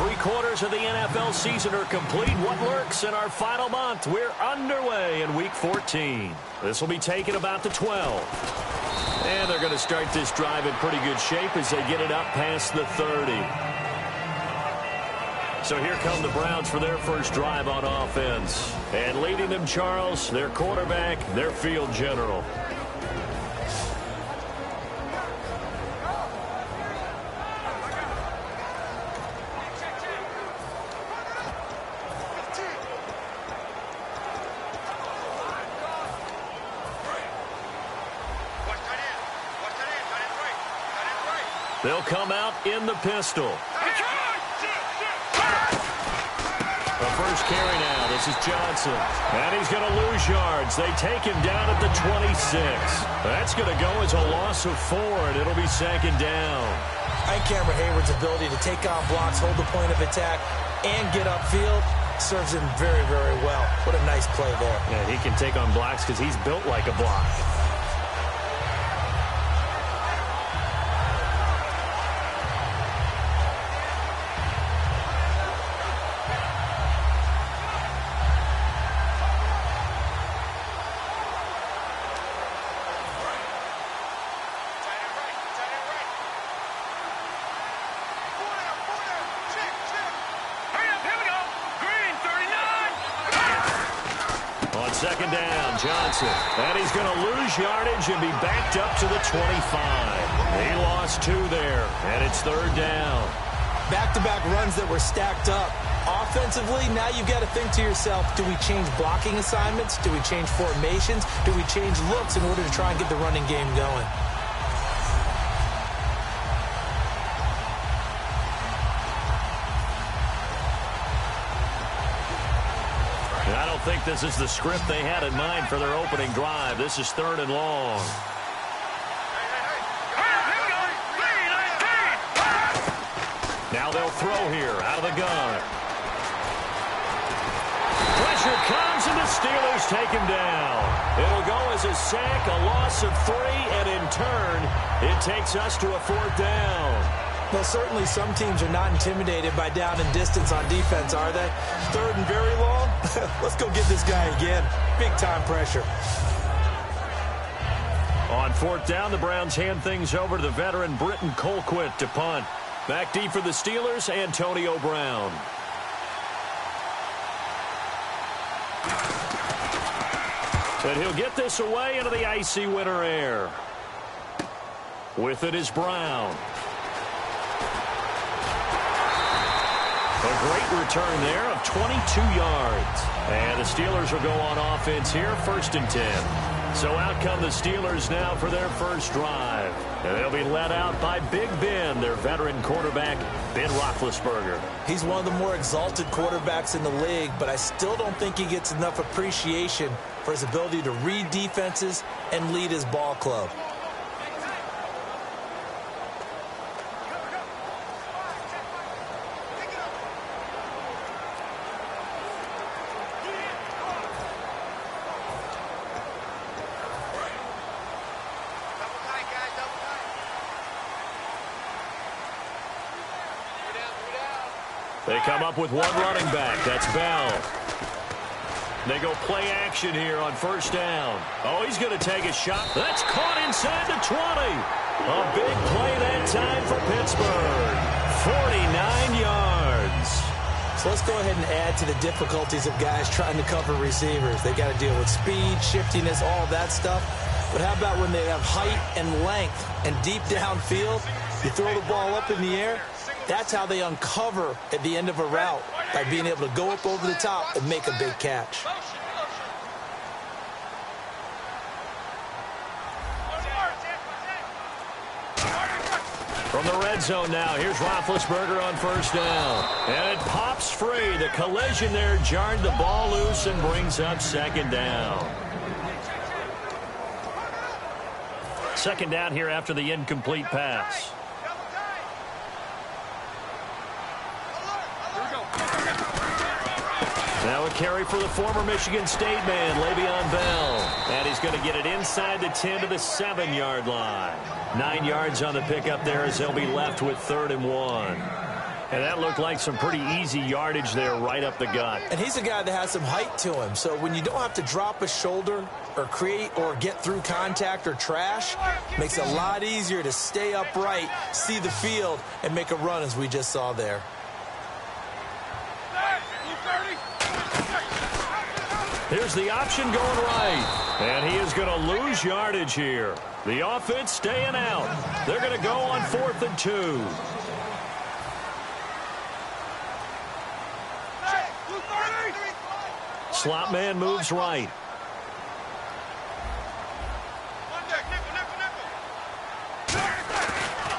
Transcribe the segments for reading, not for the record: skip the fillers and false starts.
3/4 of the NFL season are complete. What lurks in our final month? We're underway in Week 14. This will be taken about the 12. And they're going to start this drive in pretty good shape as they get it up past the 30. So here come the Browns for their first drive on offense. And leading them, Charles, their quarterback, their field general. They'll come out in the pistol. The first carry now. This is Johnson. And he's going to lose yards. They take him down at the 26. That's going to go as a loss of 4, and it'll be second down. I think Cameron Hayward's ability to take on blocks, hold the point of attack, and get upfield serves him very, very well. What a nice play there. Yeah, he can take on blocks because he's built like a block. Second down, Johnson. And he's going to lose yardage and be backed up to the 25. He lost 2 there, and it's third down. Back-to-back runs that were stacked up. Offensively, now you've got to think to yourself, do we change blocking assignments? Do we change formations? Do we change looks in order to try and get the running game going? I don't think this is the script they had in mind for their opening drive. This is 3rd and long. Now they'll throw here out of the gun. Pressure comes, and the Steelers take him down. It'll go as a sack, a loss of 3, and in turn, it takes us to a 4th down. Well, certainly some teams are not intimidated by down and distance on defense, are they? 3rd and very long? Let's go get this guy again. Big-time pressure. On 4th down, the Browns hand things over to the veteran Britton Colquitt to punt. Back deep for the Steelers, Antonio Brown. And he'll get this away into the icy winter air. With it is Brown. A great return there of 22 yards. And the Steelers will go on offense here, 1st and 10. So out come the Steelers now for their first drive. And they'll be led out by Big Ben, their veteran quarterback, Ben Roethlisberger. He's one of the more exalted quarterbacks in the league, but I still don't think he gets enough appreciation for his ability to read defenses and lead his ball club. They come up with one running back. That's Bell. They go play action here on 1st down. Oh, he's going to take a shot. That's caught inside the 20. A big play that time for Pittsburgh. 49 yards. So let's go ahead and add to the difficulties of guys trying to cover receivers. They got to deal with speed, shiftiness, all of that stuff. But how about when they have height and length and deep downfield? You throw the ball up in the air. That's how they uncover at the end of a route, by being able to go up over the top and make a big catch. From the red zone now, here's Roethlisberger on 1st down. And it pops free. The collision there jarred the ball loose and brings up 2nd down. 2nd down here after the incomplete pass. Now a carry for the former Michigan State man, Le'Veon Bell. And he's going to get it inside the 10 to the 7-yard line. 9 yards on the pickup there as they'll be left with 3rd and 1. And that looked like some pretty easy yardage there right up the gut. And he's a guy that has some height to him. So when you don't have to drop a shoulder or create or get through contact or trash, makes it a lot easier to stay upright, see the field, and make a run as we just saw there. Here's the option going right. And he is going to lose yardage here. The offense staying out. They're going to go on 4th and 2. Slot man moves right.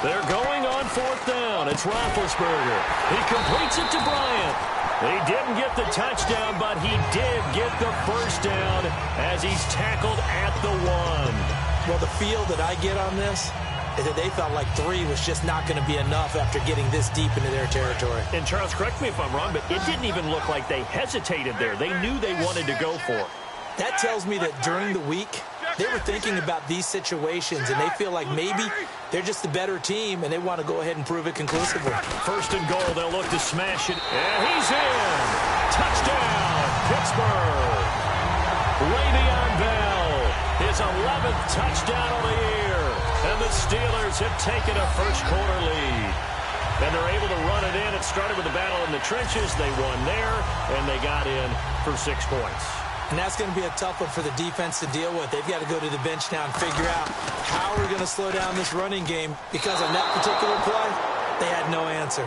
They're going on 4th down. It's Roethlisberger. He completes it to Bryant. He didn't get the touchdown, but he did get the first down as he's tackled at the 1. Well, the feel that I get on this is that they felt like 3 was just not going to be enough after getting this deep into their territory. And, Charles, correct me if I'm wrong, but it didn't even look like they hesitated there. They knew they wanted to go for it. That tells me that during the week, they were thinking about these situations, and they feel like maybe they're just the better team, and they want to go ahead and prove it conclusively. 1st and goal, they'll look to smash it, and he's in! Touchdown, Pittsburgh! Le'Veon Bell, his 11th touchdown of the year, and the Steelers have taken a first-quarter lead. And they're able to run it in. It started with a battle in the trenches. They won there, and they got in for 6 points. And that's going to be a tough one for the defense to deal with. They've got to go to the bench now and figure out how we're going to slow down this running game, because on that particular play, they had no answer.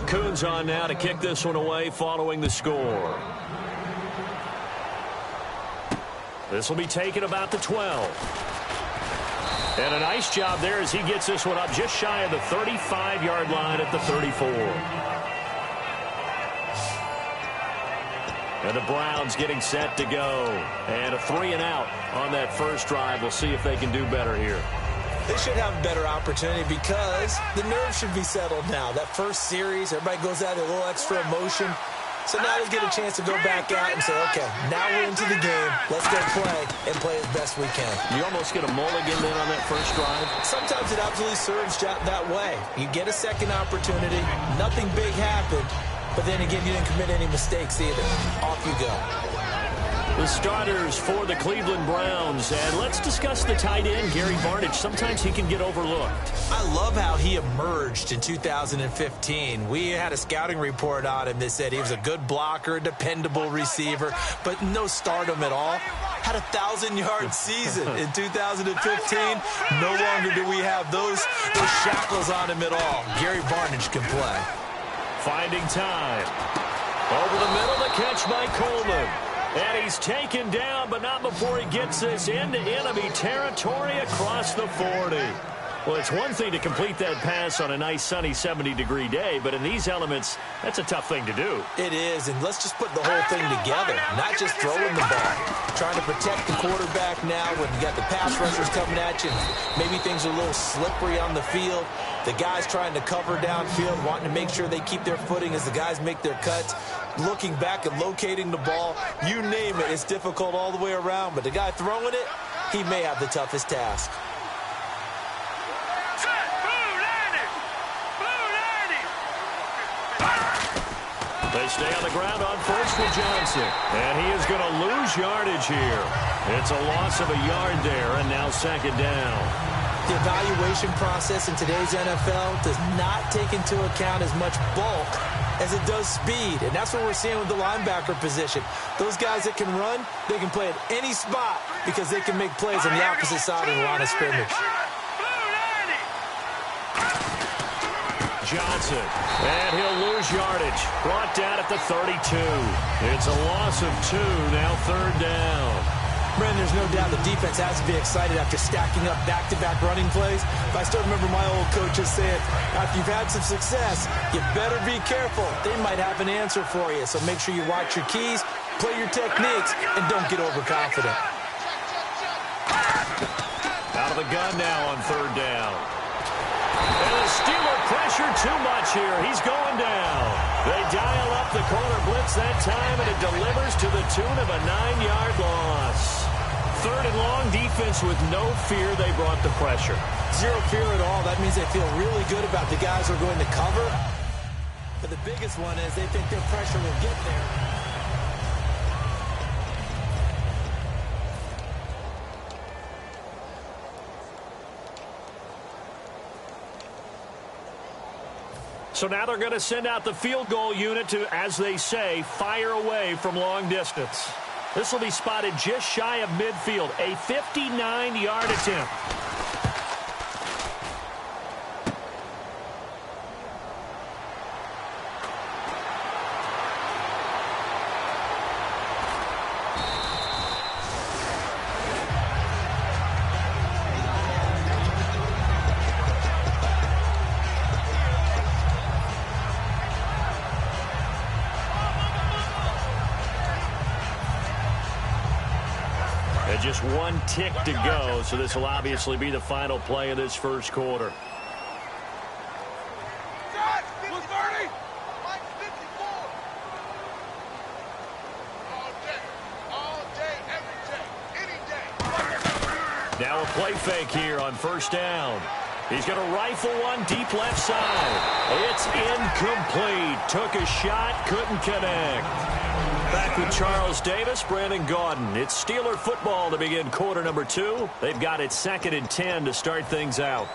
Coons on now to kick this one away following the score. This will be taken about the 12. And a nice job there as he gets this one up just shy of the 35-yard line at the 34. And the Browns getting set to go. And a 3-and-out on that first drive. We'll see if they can do better here. They should have a better opportunity because the nerves should be settled now. That first series, everybody goes out with a little extra emotion. So now they get a chance to go back out and say, okay, now we're into the game. Let's go play and play as best we can. You almost get a mulligan then on that first drive? Sometimes it absolutely serves that way. You get a second opportunity. Nothing big happened. But then again, you didn't commit any mistakes either. Off you go. The starters for the Cleveland Browns. And let's discuss the tight end, Gary Barnidge. Sometimes he can get overlooked. I love how he emerged in 2015. We had a scouting report on him that said he was a good blocker, dependable receiver, but no stardom at all. Had a 1,000-yard season in 2015. No longer do we have those shackles on him at all. Gary Barnidge can play. Finding time. Over the middle, the catch by Coleman. And he's taken down, but not before he gets this into enemy territory across the 40. Well, it's one thing to complete that pass on a nice sunny 70-degree day, but in these elements, that's a tough thing to do. It is, and let's just put the whole thing together, not just throwing the ball. Trying to protect the quarterback now when you got the pass rushers coming at you. Maybe things are a little slippery on the field. The guys trying to cover downfield, wanting to make sure they keep their footing as the guys make their cuts. Looking back and locating the ball, you name it, it's difficult all the way around. But the guy throwing it, he may have the toughest task. They stay on the ground on first with Johnson. And he is going to lose yardage here. It's a loss of a yard there, and now 2nd down. The evaluation process in today's NFL does not take into account as much bulk as it does speed. And that's what we're seeing with the linebacker position. Those guys that can run, they can play at any spot because they can make plays on the opposite side of the line of scrimmage. Johnson, and he'll lose yardage. Brought down at the 32. It's a loss of 2, now 3rd down. Brandon, there's no doubt the defense has to be excited after stacking up back-to-back running plays. But I still remember my old coaches saying, after you've had some success, you better be careful. They might have an answer for you. So make sure you watch your keys, play your techniques, and don't get overconfident. Out of the gun now on 3rd down. And the Steeler pressure too much here. He's going down. They dial up the corner blitz that time, and it delivers to the tune of a 9-yard loss. 3rd and long, defense with no fear. They brought the pressure. Zero fear at all. That means they feel really good about the guys who are going to cover. But the biggest one is they think their pressure will get there. So now they're going to send out the field goal unit to, as they say, fire away from long distance. This will be spotted just shy of midfield, a 59-yard attempt. And just one tick to go, so this will obviously be the final play of this first quarter. Now a play fake here on first down. He's going to rifle one deep left side. It's incomplete. Took a shot, couldn't connect. Back with Charles Davis, Brandon Gaudin. It's Steeler football to begin quarter number 2. They've got it 2nd and 10 to start things out.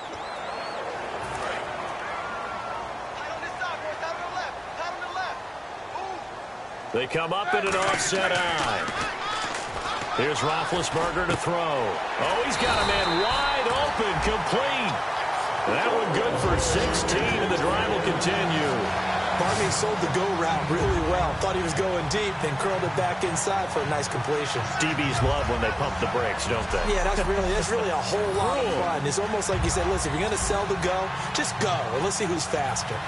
They come up in an offset eye. Here's Roethlisberger to throw. Oh, he's got a man wide open, complete. That one good for 16, and the drive will continue. Barney sold the go route really well. Thought he was going deep, then curled it back inside for a nice completion. DBs love when they pump the brakes, don't they? Yeah, that's really a whole lot of fun. It's almost like you said, listen, if you're going to sell the go, just go, and let's see who's faster.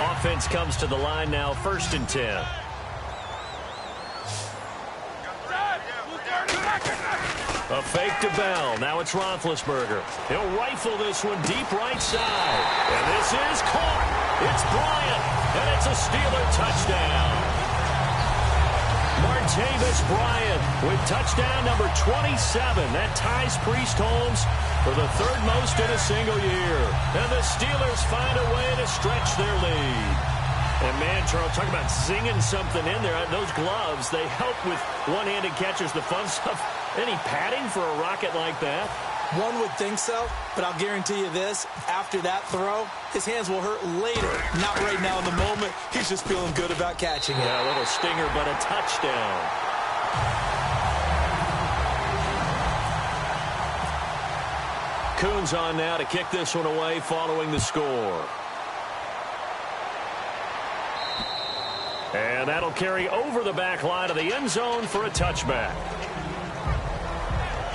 Offense comes to the line now, 1st and 10. A fake to Bell. Now it's Roethlisberger. He'll rifle this one deep right side. And this is caught. It's Bryant. And it's a Steeler touchdown. Martavis Bryant with touchdown number 27. That ties Priest Holmes for the 3rd most in a single year. And the Steelers find a way to stretch their lead. And, man, Charles, talk about zinging something in there. Those gloves, they help with one-handed catches, the fun stuff. Any padding for a rocket like that? One would think so, but I'll guarantee you this. After that throw, his hands will hurt later. Not right now in the moment. He's just feeling good about catching it. Yeah, a little stinger, but a touchdown. Coons on now to kick this one away following the score. And that'll carry over the back line of the end zone for a touchback.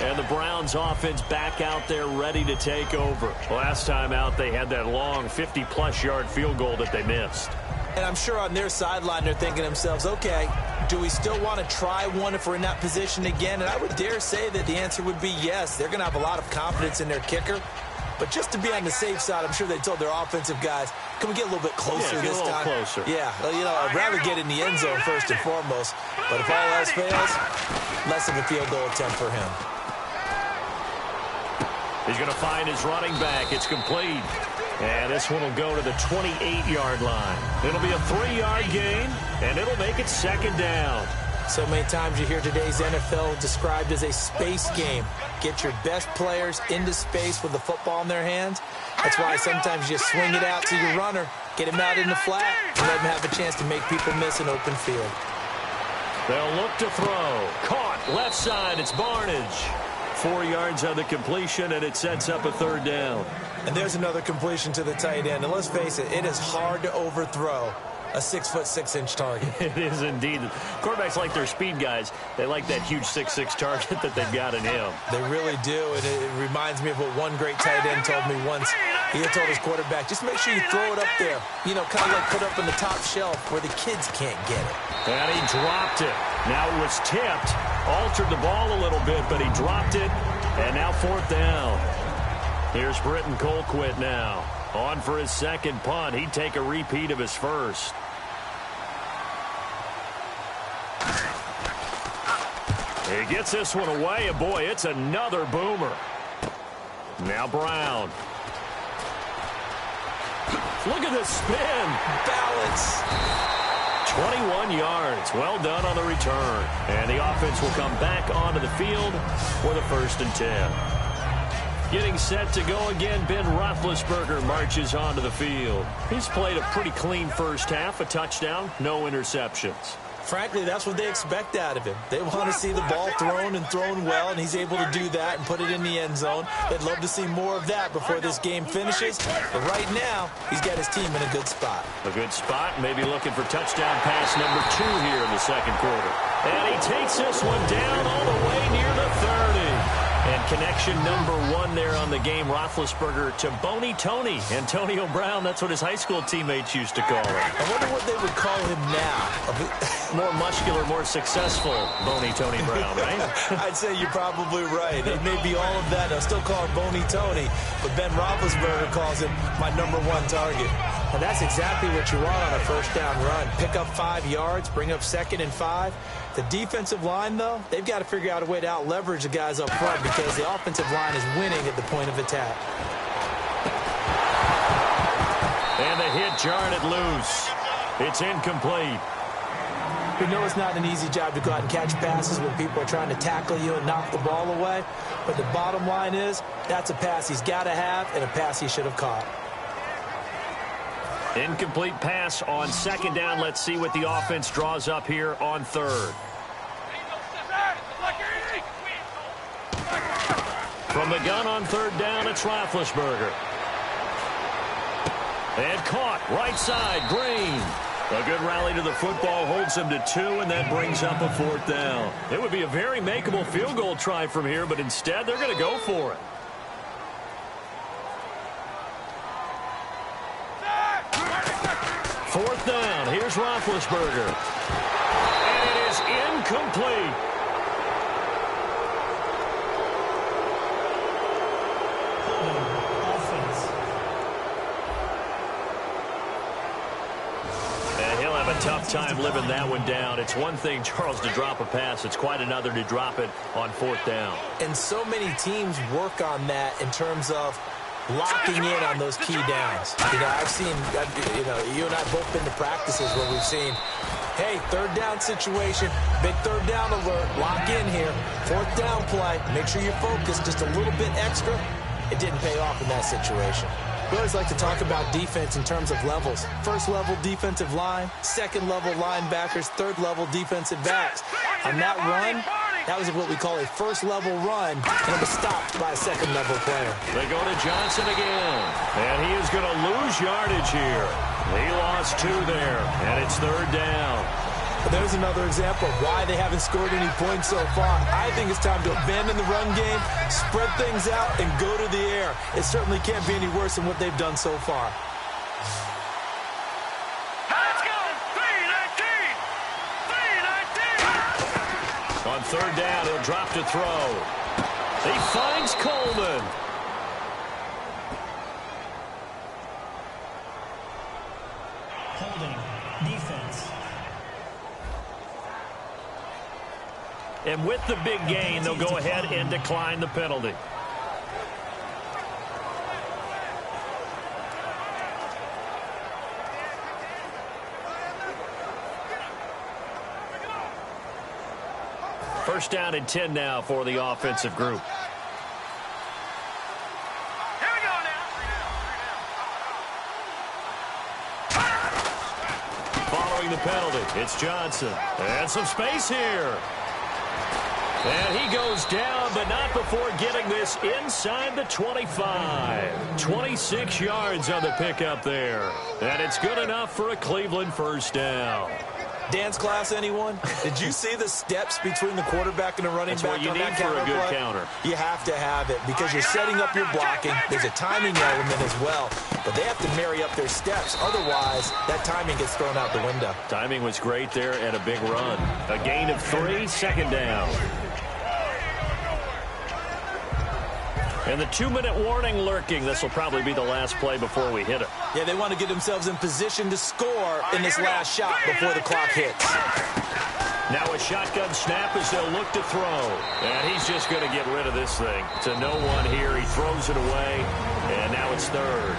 And the Browns offense back out there ready to take over. Last time out, they had that long 50-plus yard field goal that they missed. And I'm sure on their sideline, they're thinking to themselves, okay, do we still want to try one if we're in that position again? And I would dare say that the answer would be yes. They're going to have a lot of confidence in their kicker. But just to be on the safe side, I'm sure they told their offensive guys, can we get a little bit closer this time? Closer. Yeah, well, you know, I'd rather get in the end zone first and foremost. But if all else fails, less of a field goal attempt for him. He's going to find his running back. It's complete. And this one will go to the 28-yard line. It'll be a 3-yard gain, and it'll make it 2nd down. So many times you hear today's NFL described as a space game. Get your best players into space with the football in their hands. That's why sometimes you swing it out to your runner, get him out in the flat, and let him have a chance to make people miss an open field. They'll look to throw. Caught left side. It's Barnage. 4 yards on the completion, and it sets up a 3rd down. And there's another completion to the tight end. And let's face it, it is hard to overthrow a 6'6" target. It is indeed. Quarterbacks like their speed guys. They like that huge 6'6" target that they've got in him. They really do, and it reminds me of what one great tight end told me once. He had told his quarterback, just make sure you throw it up there. You know, kind of like put up on the top shelf where the kids can't get it. And he dropped it. Now it was tipped. Altered the ball a little bit, but he dropped it. And now 4th down. Here's Britton Colquitt now. On for his 2nd punt. He'd take a repeat of his first. He gets this one away, and boy, it's another boomer. Now Brown. Look at this spin. Balance. 21 yards. Well done on the return. And the offense will come back onto the field for the 1st and 10. Getting set to go again, Ben Roethlisberger marches onto the field. He's played a pretty clean first half, a touchdown, no interceptions. Frankly, that's what they expect out of him. They want to see the ball thrown and thrown well, and he's able to do that and put it in the end zone. They'd love to see more of that before this game finishes. But right now, he's got his team in a good spot. A good spot, maybe looking for touchdown pass number 2 here in the second quarter. And he takes this one down all the way near the 30. And connection number 1 there on the game, Roethlisberger to Boney Tony. Antonio Brown, that's what his high school teammates used to call him. I wonder what they would call him now. More muscular, more successful Boney Tony Brown, right? I'd say you're probably right. It may be all of that. I'll still call him Boney Tony, but Ben Roethlisberger calls him my number 1 target. And that's exactly what you want on a first down run. Pick up 5 yards, bring up 2nd and 5. The defensive line, though, they've got to figure out a way to out-leverage the guys up front because the offensive line is winning at the point of attack. And the hit jarred it loose. It's incomplete. We know it's not an easy job to go out and catch passes when people are trying to tackle you and knock the ball away. But the bottom line is that's a pass he's got to have and a pass he should have caught. Incomplete pass on 2nd down. Let's see what the offense draws up here on 3rd. From the gun on 3rd down, it's Roethlisberger. And caught right side, Green. A good rally to the football holds him to 2, and that brings up a 4th down. It would be a very makeable field goal try from here, but instead they're going to go for it. Fourth down. Here's Roethlisberger. And it is incomplete. And he'll have a tough time living that one down. It's one thing, Charles, to drop a pass. It's quite another to drop it on 4th down. And so many teams work on that in terms of locking in on those key downs. You know, you and I both been to practices where we've seen, hey, 3rd down situation, big 3rd down alert, lock in here, 4th down play, make sure you're focused just a little bit extra. It didn't pay off in that situation. We always like to talk about defense in terms of levels. 1st level defensive line, 2nd level linebackers, 3rd level defensive backs. On that run, that was what we call a 1st level run, and it was stopped by a 2nd level player. They go to Johnson again, and he is going to lose yardage here. He lost 2 there, and it's 3rd down. But there's another example of why they haven't scored any points so far. I think it's time to abandon the run game, spread things out, and go to the air. It certainly can't be any worse than what they've done so far. On 3rd down, he'll drop to throw. He finds Coleman. Holding. Defense. And with the big gain, they'll go ahead and decline the penalty. First down and 10 now for the offensive group. Here we go now. Following the penalty, it's Johnson. And some space here. And he goes down, but not before getting this inside the 25. 26 yards on the pickup there. And it's good enough for a Cleveland first down. Dance class, anyone? Did you see the steps between the quarterback and the running back on that counter play? That's what you need for a good counter. You have to have it because you're setting up your blocking. There's a timing element as well, but they have to marry up their steps. Otherwise, that timing gets thrown out the window. Timing was great there and a big run. A gain of 3, 2nd down. And the 2-minute warning lurking. This will probably be the last play before we hit it. Yeah, they want to get themselves in position to score in this last shot before the clock hits. Now a shotgun snap as they'll look to throw. And he's just going to get rid of this thing. To no one here. He throws it away. And now it's third.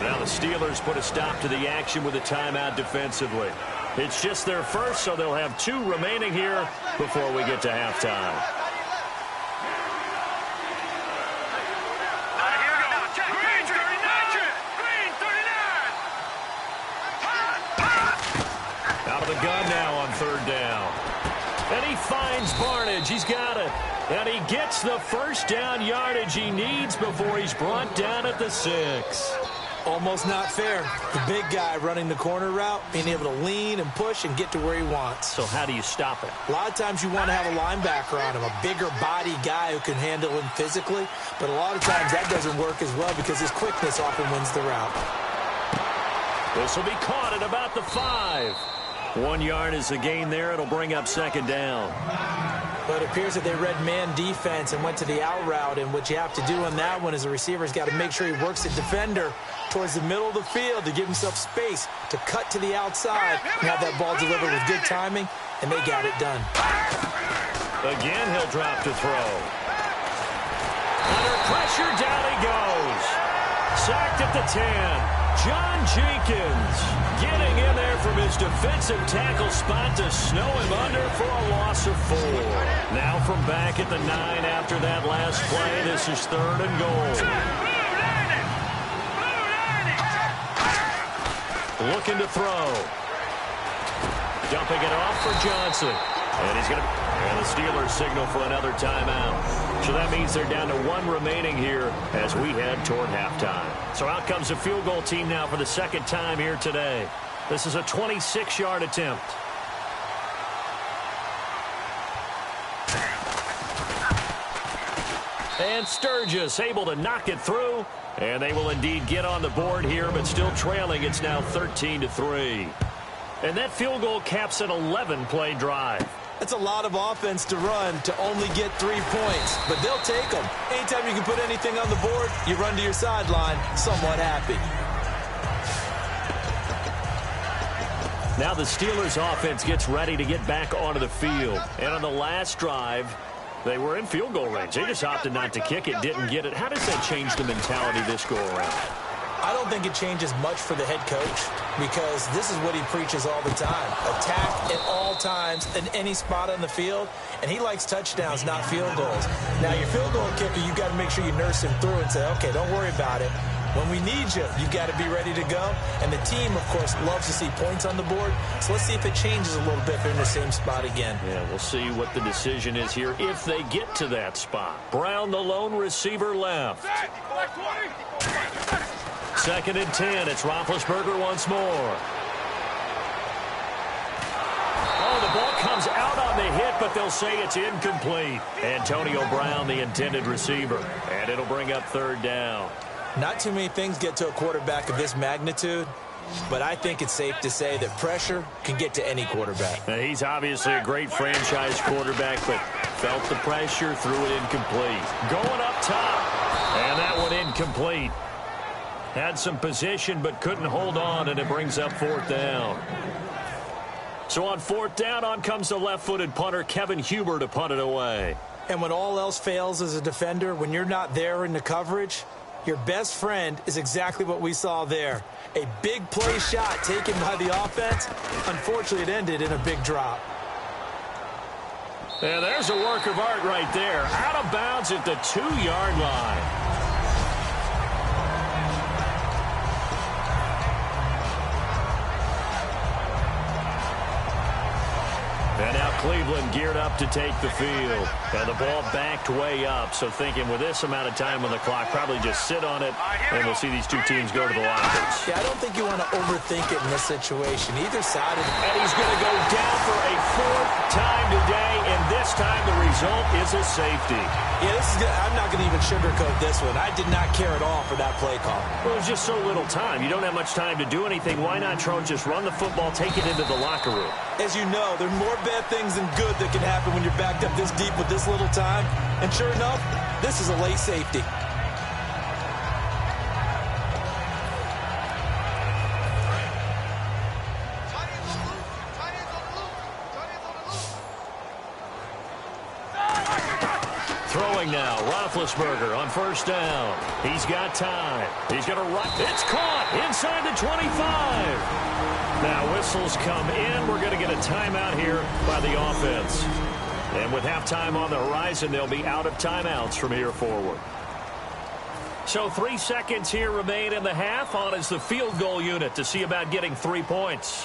Now the Steelers put a stop to the action with a timeout defensively. It's just their first, so they'll have 2 remaining here before we get to halftime. Out of the gun now on third down. And he finds Barnage. He's got it. And he gets the first down yardage he needs before he's brought down at the 6. Almost not fair. The big guy running the corner route, being able to lean and push and get to where he wants. So how do you stop it? A lot of times you want to have a linebacker on him, a bigger body guy who can handle him physically. But a lot of times that doesn't work as well because his quickness often wins the route. This will be caught at about the 5. 1 yard is the gain there. It'll bring up second down. But it appears that they read man defense and went to the out route, and what you have to do on that one is the receiver's got to make sure he works the defender towards the middle of the field to give himself space to cut to the outside and have that ball delivered with good timing, and they got it done. Again, he'll drop to throw. Under pressure, down he goes. Sacked at the 10. John Jenkins getting in there from his defensive tackle spot to snow him under for a loss of 4. Now from back at the 9 after that last play, this is third and goal. Looking to throw. Dumping it off for Johnson. And he's going to... And the Steelers signal for another timeout. So that means they're down to 1 remaining here as we head toward halftime. So out comes the field goal team now for the second time here today. This is a 26-yard attempt. And Sturgis able to knock it through. And they will indeed get on the board here, but still trailing. It's now 13-3. And that field goal caps an 11-play drive. That's a lot of offense to run to only get 3 points, but they'll take them. Anytime you can put anything on the board, you run to your sideline somewhat happy. Now the Steelers offense gets ready to get back onto the field. And on the last drive, they were in field goal range. They just opted not to kick it, didn't get it. How does that change the mentality this go around? I don't think it changes much for the head coach because this is what he preaches all the time. Attack at all times in any spot on the field, and he likes touchdowns, not field goals. Now, your field goal kicker, you've got to make sure you nurse him through and say, okay, don't worry about it. When we need you, you've got to be ready to go. And the team, of course, loves to see points on the board. So let's see if it changes a little bit if they're in the same spot again. Yeah, we'll see what the decision is here if they get to that spot. Brown, the lone receiver, left. Second and 10. It's Roethlisberger once more. Oh, the ball comes out on the hit, but they'll say it's incomplete. Antonio Brown, the intended receiver. And it'll bring up third down. Not too many things get to a quarterback of this magnitude, but I think it's safe to say that pressure can get to any quarterback. Now, he's obviously a great franchise quarterback, but felt the pressure, threw it incomplete. Going up top, and that one incomplete. Had some position, but couldn't hold on, and it brings up fourth down. So on fourth down, on comes the left-footed punter, Kevin Huber, to punt it away. And when all else fails as a defender, when you're not there in the coverage, your best friend is exactly what we saw there. A big play shot taken by the offense. Unfortunately, it ended in a big drop. And there's a work of art right there. Out of bounds at the 2-yard line. And now Cleveland geared up to take the field. And the ball backed way up. So thinking with this amount of time on the clock, probably just sit on it. And we'll see these two teams go to the lockers. Yeah, I don't think you want to overthink it in this situation. Either side of it. And he's going to go down for a 4th time today. And this time the result is a safety. Yeah, this is good. I'm not going to even sugarcoat this one. I did not care at all for that play call. Well, it was just so little time. You don't have much time to do anything. Why not, Trone, just run the football, take it into the locker room? As you know, there are more bad things than good that can happen when you're backed up this deep with this little time. And sure enough, this is a late safety. throwing now. Roethlisberger on first down. He's got time. He's going to run. It's caught inside the 25. Now whistles come in. We're going to get a timeout here by the offense. And with halftime on the horizon, they'll be out of timeouts from here forward. So 3 seconds here remain in the half. On is the field goal unit to see about getting 3 points.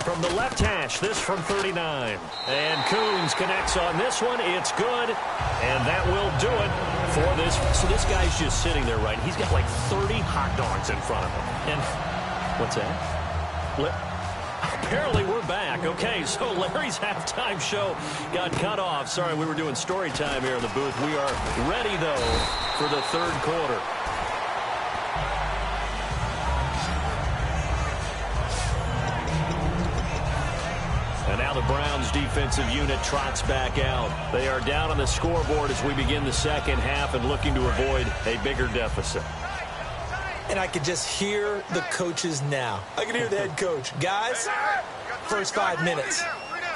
From the left hash, this from 39. And Coons connects on this one. It's good. And that will do it for this. So this guy's just sitting there, right? He's got like 30 hot dogs in front of him. And what's that? Apparently we're back. Okay, so Larry's halftime show got cut off. Sorry, we were doing story time here in the booth. We are ready, though, for the third quarter. And now the Browns defensive unit trots back out. They are down on the scoreboard as we begin the second half and looking to avoid a bigger deficit. And I could just hear the coaches now. I can hear the head coach. Guys, first 5 minutes.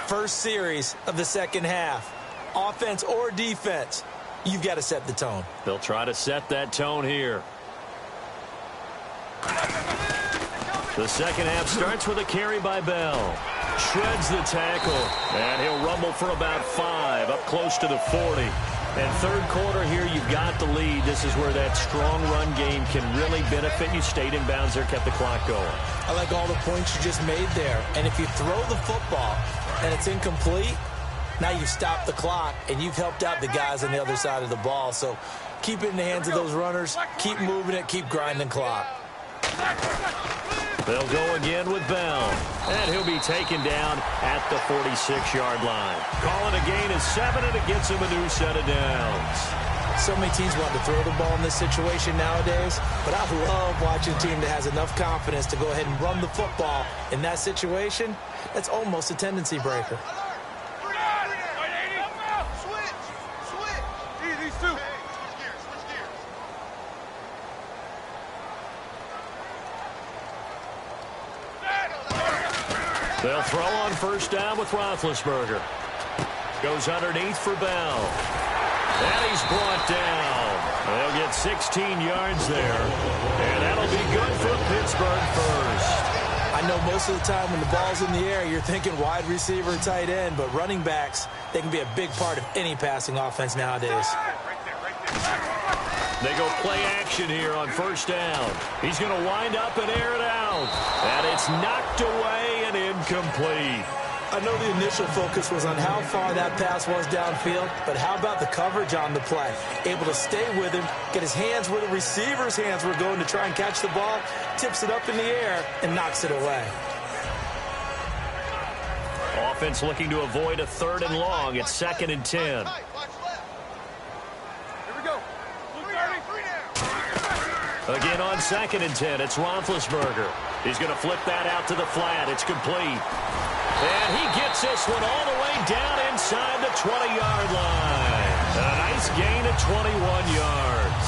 First series of the second half. Offense or defense, you've got to set the tone. They'll try to set that tone here. The second half starts with a carry by Bell. Shreds the tackle. And he'll rumble for about 5, up close to the 40. And third quarter here, you've got the lead. This is where that strong run game can really benefit you. Stayed in bounds there, kept the clock going. I like all the points you just made there. And if you throw the football and it's incomplete, now you've stopped the clock and you've helped out the guys on the other side of the ball. So keep it in the hands of those runners. Keep moving it. Keep grinding clock. They'll go again with Bell. And he'll be taken down at the 46-yard line. Calling a gain of 7, and it gets him a new set of downs. So many teams want to throw the ball in this situation nowadays, but I love watching a team that has enough confidence to go ahead and run the football in that situation. That's almost a tendency breaker. They'll throw on first down with Roethlisberger. Goes underneath for Bell. And he's brought down. They'll get 16 yards there. And that'll be good for Pittsburgh first. I know most of the time when the ball's in the air, you're thinking wide receiver, tight end, but running backs, they can be a big part of any passing offense nowadays. They go play action here on first down. He's going to wind up and air it out. And it's knocked away and incomplete. I know the initial focus was on how far that pass was downfield, but how about the coverage on the play? Able to stay with him, get his hands where the receiver's hands were going to try and catch the ball, tips it up in the air, and knocks it away. Offense looking to avoid a 3rd and long. It's 2nd and 10. Again on 2nd and 10, it's Roethlisberger. He's going to flip that out to the flat. It's complete. And he gets this one all the way down inside the 20-yard line. And a nice gain of 21 yards.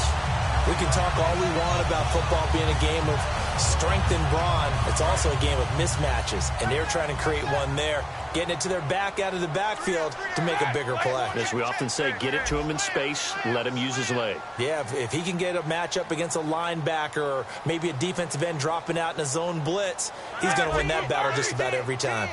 We can talk all we want about football being a game of strength and brawn. It's also a game of mismatches, and they're trying to create one there, getting it to their back out of the backfield to make a bigger play. As we often say, get it to him in space, let him use his leg. Yeah, if he can get a matchup against a linebacker or maybe a defensive end dropping out in a zone blitz, he's going to win that battle just about every time.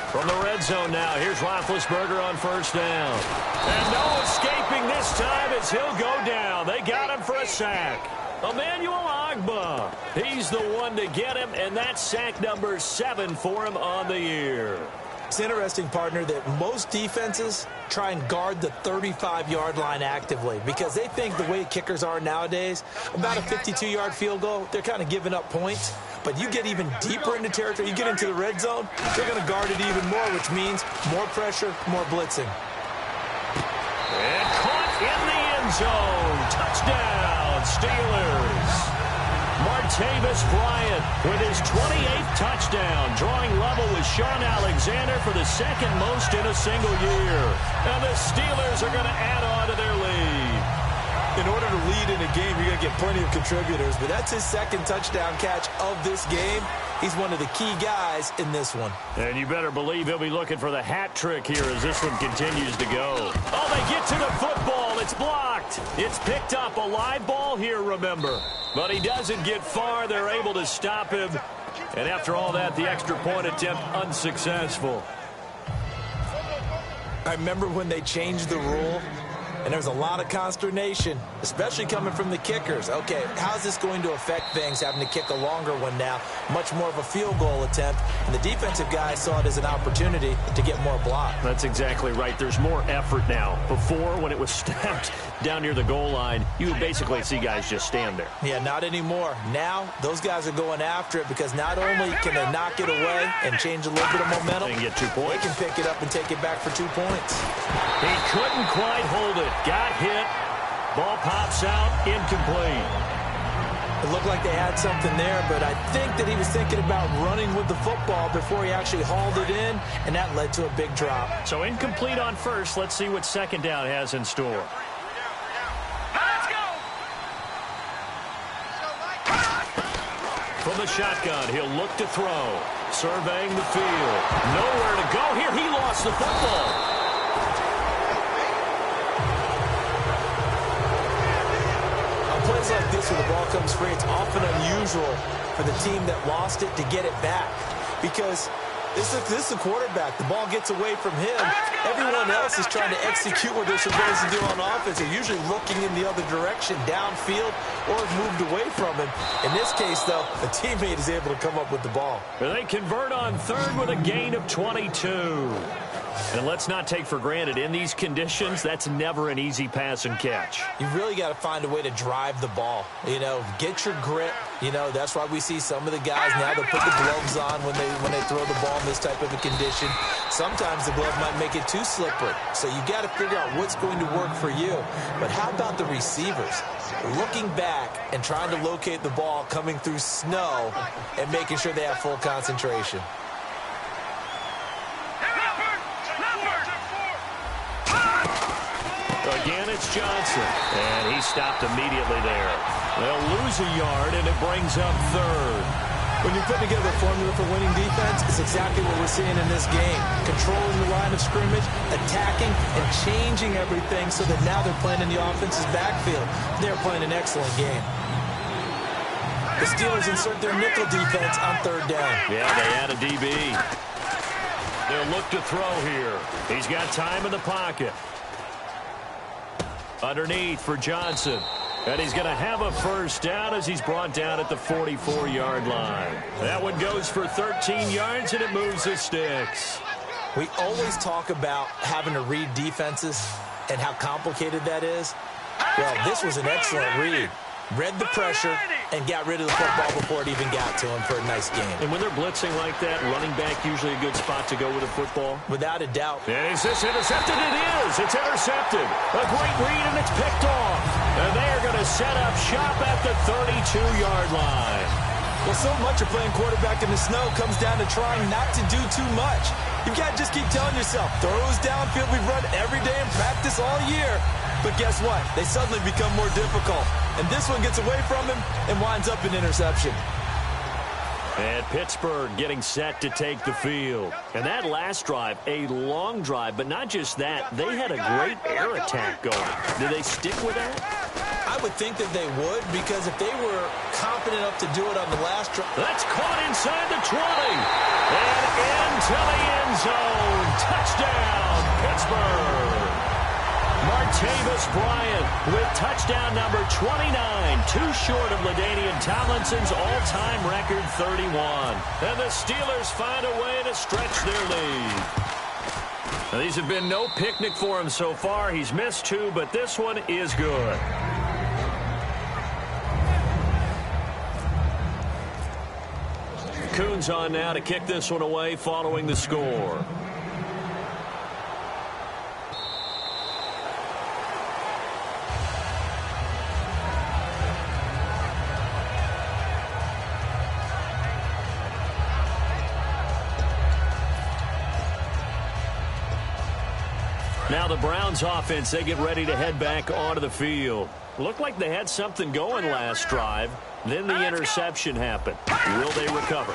From the red zone now, here's Roethlisberger on first down. And no escaping this time as he'll go down. They got him for a sack. Emmanuel Ogbah, he's the one to get him, and that's sack number 7 for him on the year. It's interesting, partner, that most defenses try and guard the 35-yard line actively because they think the way kickers are nowadays, about a 52-yard field goal, they're kind of giving up points. But you get even deeper into territory, you get into the red zone, they're going to guard it even more, which means more pressure, more blitzing. And caught in the end zone. Touchdown, Steelers. Martavis Bryant with his 28th touchdown, drawing level with Sean Alexander for the 2nd most in a single year. And the Steelers are going to add on to their lead. In order to lead in a game, you're going to get plenty of contributors, but that's his 2nd touchdown catch of this game. He's one of the key guys in this one. And you better believe he'll be looking for the hat trick here as this one continues to go. Oh, they get to the football. It's blocked. It's picked up. A live ball here, remember. But he doesn't get far. They're able to stop him. And after all that, the extra point attempt unsuccessful. I remember when they changed the rule, and there's a lot of consternation, especially coming from the kickers. Okay, how's this going to affect things, having to kick a longer one now, much more of a field goal attempt, and the defensive guys saw it as an opportunity to get more block. That's exactly right. There's more effort now. Before, when it was snapped down near the goal line, you would basically see guys just stand there. Yeah, not anymore. Now, those guys are going after it because not only can they knock it away and change a little bit of momentum, and get 2 points. They can pick it up and take it back for 2 points. He couldn't quite hold it. Got hit. Ball pops out. Incomplete. It looked like they had something there, but I think that he was thinking about running with the football before he actually hauled it in, and that led to a big drop. So incomplete on first. Let's see what second down has in store. From the shotgun, he'll look to throw. Surveying the field. Nowhere to go here. He lost the football. Plays like this where the ball comes free, it's often unusual for the team that lost it to get it back because this is the quarterback. The ball gets away from him. Everyone else is trying to execute what they're supposed to do on offense. They're usually looking in the other direction, downfield, or moved away from him. In this case, though, a teammate is able to come up with the ball. They convert on third with a gain of 22. And let's not take for granted, in these conditions, that's never an easy pass and catch. You really got to find a way to drive the ball. You know, get your grip. You know, that's why we see some of the guys now that put the gloves on when they throw the ball in this type of a condition. Sometimes the glove might make it too slippery. So you got to figure out what's going to work for you. But how about the receivers? Looking back and trying to locate the ball coming through snow and making sure they have full concentration. Again, it's Johnson, and he stopped immediately there. They'll lose a yard, and it brings up third. When you put together a formula for winning defense, it's exactly what we're seeing in this game. Controlling the line of scrimmage, attacking, and changing everything so that now they're playing in the offense's backfield. They're playing an excellent game. The Steelers insert their nickel defense on third down. Yeah, they add a DB. They'll look to throw here. He's got time in the pocket. Underneath for Johnson. And he's going to have a first down as he's brought down at the 44-yard line. That one goes for 13 yards, and it moves the sticks. We always talk about having to read defenses and how complicated that is. Well, this was an excellent read. Read the pressure and got rid of the football before it even got to him for a nice game. And when they're blitzing like that, running back usually a good spot to go with a football? Without a doubt. And is this intercepted? It is. It's intercepted. A great read, and it's picked off. And they are going to set up shop at the 32-yard line. Well, so much of playing quarterback in the snow comes down to trying not to do too much. You've got to just keep telling yourself, throws downfield we've run every day in practice all year. But guess what? They suddenly become more difficult. And this one gets away from him and winds up an interception. And Pittsburgh getting set to take the field. And that last drive, a long drive, but not just that. They had a great air attack going. Did they stick with that? I would think that they would, because if they were confident enough to do it on the last drive. That's caught inside the 20. And into the end zone. Touchdown, Pittsburgh. Martavis Bryant with touchdown number 29, too short of LaDainian Tomlinson's all-time record 31. And the Steelers find a way to stretch their lead. Now, these have been no picnic for him so far. He's missed 2, but this one is good. Coons on now to kick this one away following the score. Now the Browns offense, they get ready to head back onto the field. Looked like they had something going last drive. Then the interception happened. Will they recover?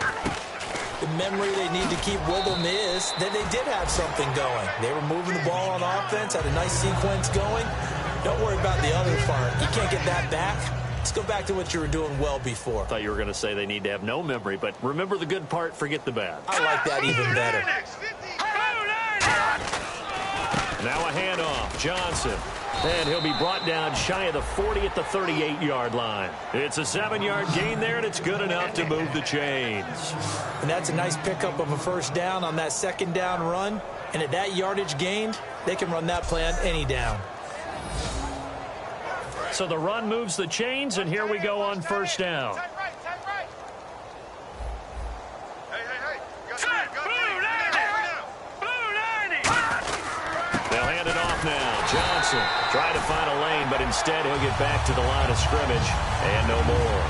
The memory they need to keep with them is that they did have something going. They were moving the ball on offense, had a nice sequence going. Don't worry about the other part. You can't get that back. Let's go back to what you were doing well before. I thought you were going to say they need to have no memory, but remember the good part, forget the bad. I like that even better. Now a handoff. Johnson. And he'll be brought down shy of the 40 at the 38-yard line. It's a 7-yard gain there, and it's good enough to move the chains. And that's a nice pickup of a first down on that second down run. And at that yardage gained, they can run that play on any down. So the run moves the chains, and here we go on first down. They'll hand it off now. Johnson trying to find a lane, but instead he'll get back to the line of scrimmage and no more.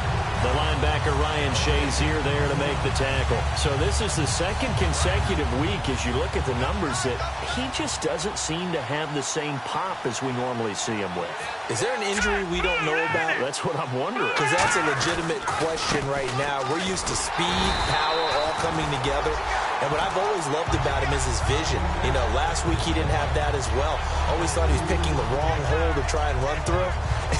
The linebacker Ryan Shazier there to make the tackle. So this is the second consecutive week as you look at the numbers that he just doesn't seem to have the same pop as we normally see him with. Is there an injury we don't know about? That's what I'm wondering. Because that's a legitimate question right now. We're used to speed, power, all coming together. And what I've always loved about him is his vision. You know, last week he didn't have that as well. Always thought he was picking the wrong hole to try and run through.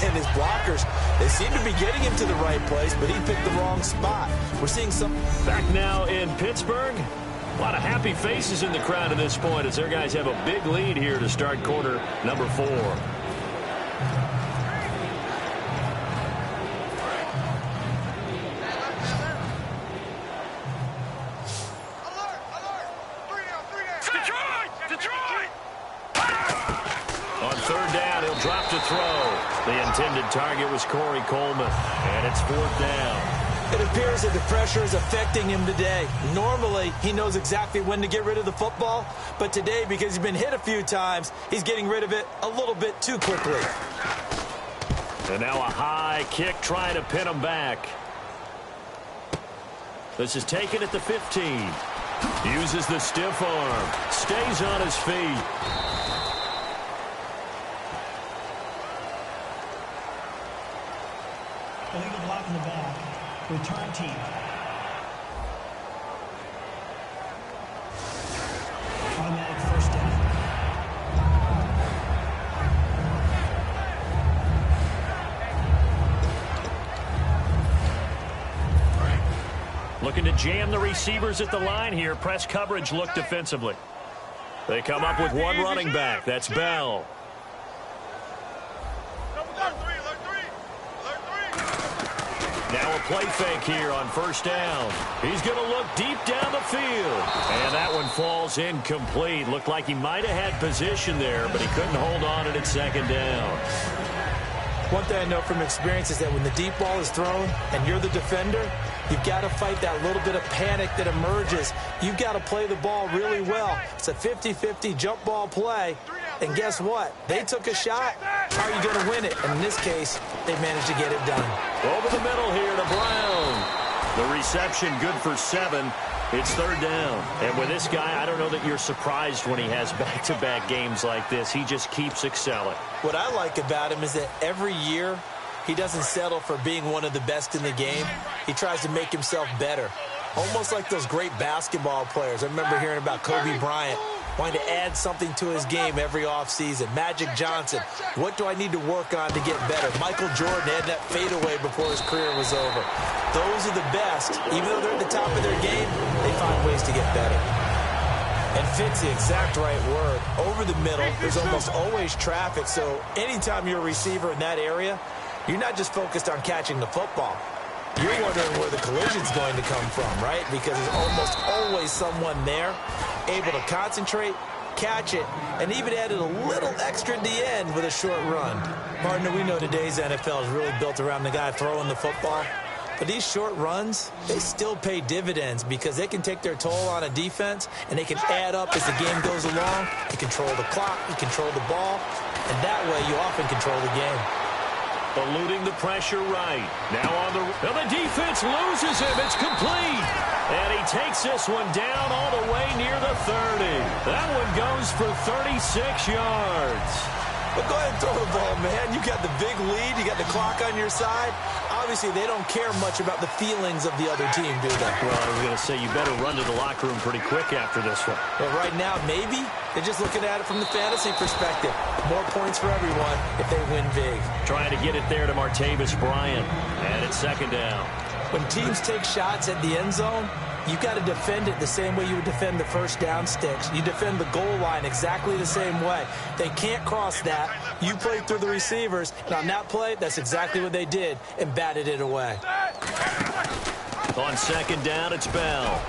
And his blockers, they seem to be getting him to the right place, but he picked the wrong spot. We're seeing some... Back now in Pittsburgh. A lot of happy faces in the crowd at this point as their guys have a big lead here to start quarter number 4. Drop to throw. The intended target was Corey Coleman, and it's 4th down. It appears that the pressure is affecting him today. Normally, he knows exactly when to get rid of the football, but today, because he's been hit a few times, he's getting rid of it a little bit too quickly. And now a high kick trying to pin him back. This is taken at the 15. Uses the stiff arm. Stays on his feet. Illegal block in the back. Return team. Automatic first down. Looking to jam the receivers at the line here. Press coverage look defensively. They come up with one running back. That's Bell. Now a play fake here on first down. He's going to look deep down the field. And that one falls incomplete. Looked like he might have had position there, but he couldn't hold on at second down. One thing I know from experience is that when the deep ball is thrown and you're the defender, you've got to fight that little bit of panic that emerges. You've got to play the ball really well. It's a 50-50 jump ball play. And guess what? They took a shot. How are you going to win it? And in this case, they managed to get it done. Over the middle here to Brown. The reception good for 7. It's 3rd down. And with this guy, I don't know that you're surprised when he has back-to-back games like this. He just keeps excelling. What I like about him is that every year he doesn't settle for being one of the best in the game. He tries to make himself better. Almost like those great basketball players. I remember hearing about Kobe Bryant wanting to add something to his game every offseason. Magic Johnson, what do I need to work on to get better? Michael Jordan had that fadeaway before his career was over. Those are the best. Even though they're at the top of their game, they find ways to get better. And fit's the exact right word. Over the middle, there's almost always traffic, so anytime you're a receiver in that area, you're not just focused on catching the football. You're wondering where the collision's going to come from, right? Because there's almost always someone there able to concentrate, catch it, and even added a little extra at the end with a short run. Partner, we know today's NFL is really built around the guy throwing the football. But these short runs, they still pay dividends because they can take their toll on a defense, and they can add up as the game goes along. You control the clock, you control the ball, and that way you often control the game. Eluding the pressure right. Now on the... Well, the defense loses him. It's complete. And he takes this one down all the way near the 30. That one goes for 36 yards. But go ahead and throw the ball, man. You got the big lead. You got the clock on your side. I'll obviously they don't care much about the feelings of the other team, do they? Well, I was going to say you better run to the locker room pretty quick after this one. But right now, maybe they're just looking at it from the fantasy perspective. More points for everyone if they win big. Trying to get it there to Martavis Bryant. And it's second down. When teams take shots at the end zone, you got to defend it the same way you would defend the first down sticks. You defend the goal line exactly the same way. They can't cross that. You play through the receivers. And on that play, that's exactly what they did and batted it away. On second down, it's Bell.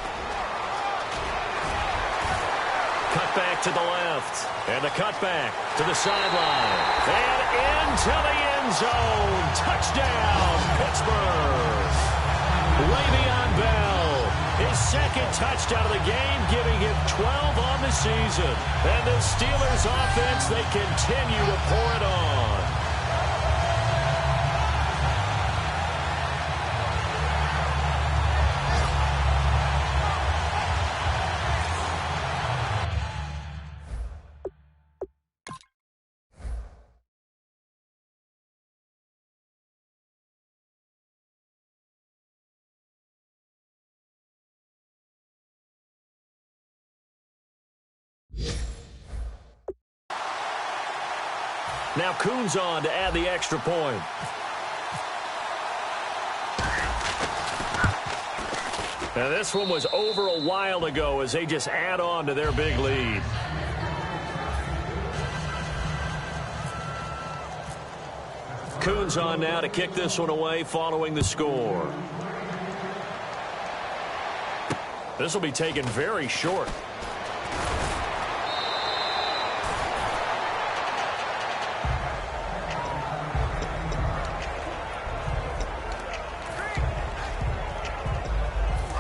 Cutback to the left. And the cutback to the sideline. And into the end zone. Touchdown, Pittsburgh. Le'Veon Bell. His second touchdown of the game, giving him 12 on the season. And the Steelers offense, they continue to pour it on. Now Kuhn's on to add the extra point. Now this one was over a while ago as they just add on to their big lead. Kuhn's on now to kick this one away following the score. This will be taken very short.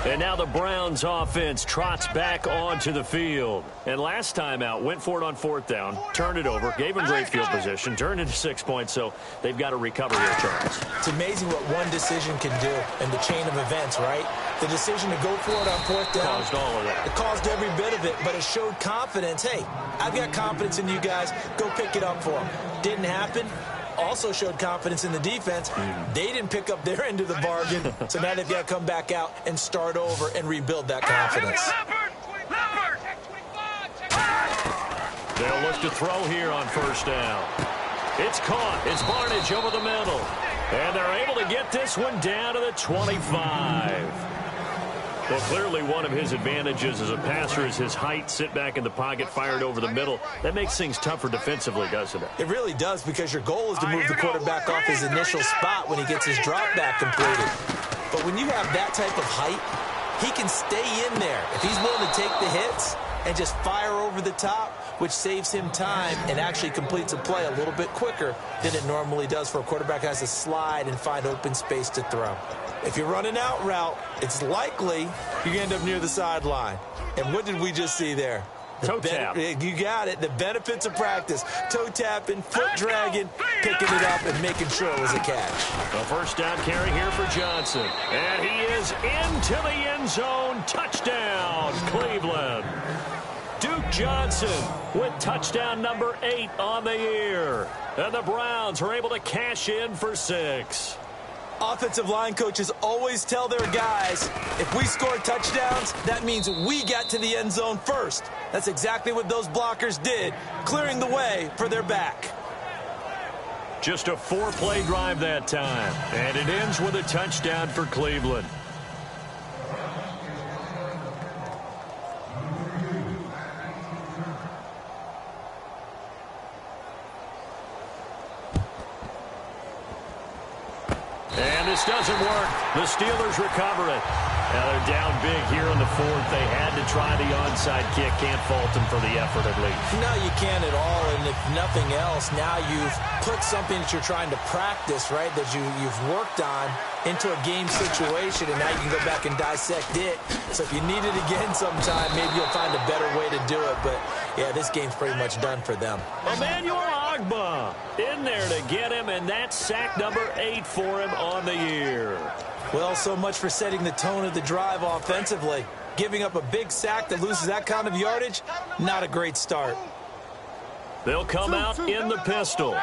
And now the Browns offense trots back onto the field. And last time out, went for it on fourth down, turned it over, gave them great field position, turned into 6 points, so they've got to recover here, Charles. It's amazing what one decision can do in the chain of events, right? The decision to go for it on fourth down. Caused all of that. It caused every bit of it, but it showed confidence. Hey, I've got confidence in you guys. Go pick it up for them. Didn't happen. Also showed confidence in the defense. They didn't pick up their end of the bargain, so now they've got to come back out and start over and rebuild that confidence. They'll look to throw here on first down. It's caught. It's Barnidge over the middle. And they're able to get this one down to the 25. Well, clearly one of his advantages as a passer is his height. Sit back in the pocket, fired over the middle. That makes things tougher defensively, doesn't it? It really does, because your goal is to move the quarterback off his initial spot when he gets his drop back completed. But when you have that type of height, he can stay in there. If he's willing to take the hits and just fire over the top, which saves him time and actually completes a play a little bit quicker than it normally does for a quarterback who has to slide and find open space to throw. If you're running out route, it's likely you end up near the sideline. And what did we just see there? Toe tap. You got it. The benefits of practice. Toe tapping, foot dragging, picking it up, and making sure it was a catch. A first down carry here for Johnson. And he is into the end zone. Touchdown, Cleveland. Duke Johnson with touchdown number 8 on the year. And the Browns are able to cash in for 6. Offensive line coaches always tell their guys, if we score touchdowns, that means we got to the end zone first. That's exactly what those blockers did, clearing the way for their back. Just a 4-play drive that time, and it ends with a touchdown for Cleveland. And this doesn't work. The Steelers recover it. Now they're down big here in the fourth. They had to try the onside kick. Can't fault them for the effort at least. No, you can't at all. And if nothing else, now you've put something that you're trying to practice, right, that you've worked on into a game situation, and now you can go back and dissect it. So if you need it again sometime, maybe you'll find a better way to do it. But, yeah, this game's pretty much done for them. Emmanuel Ogbah in there to get him, and that's sack number 8 for him on the year. Well, so much for setting the tone of the drive offensively. Giving up a big sack that loses that kind of yardage, not a great start. They'll come out in the pistol.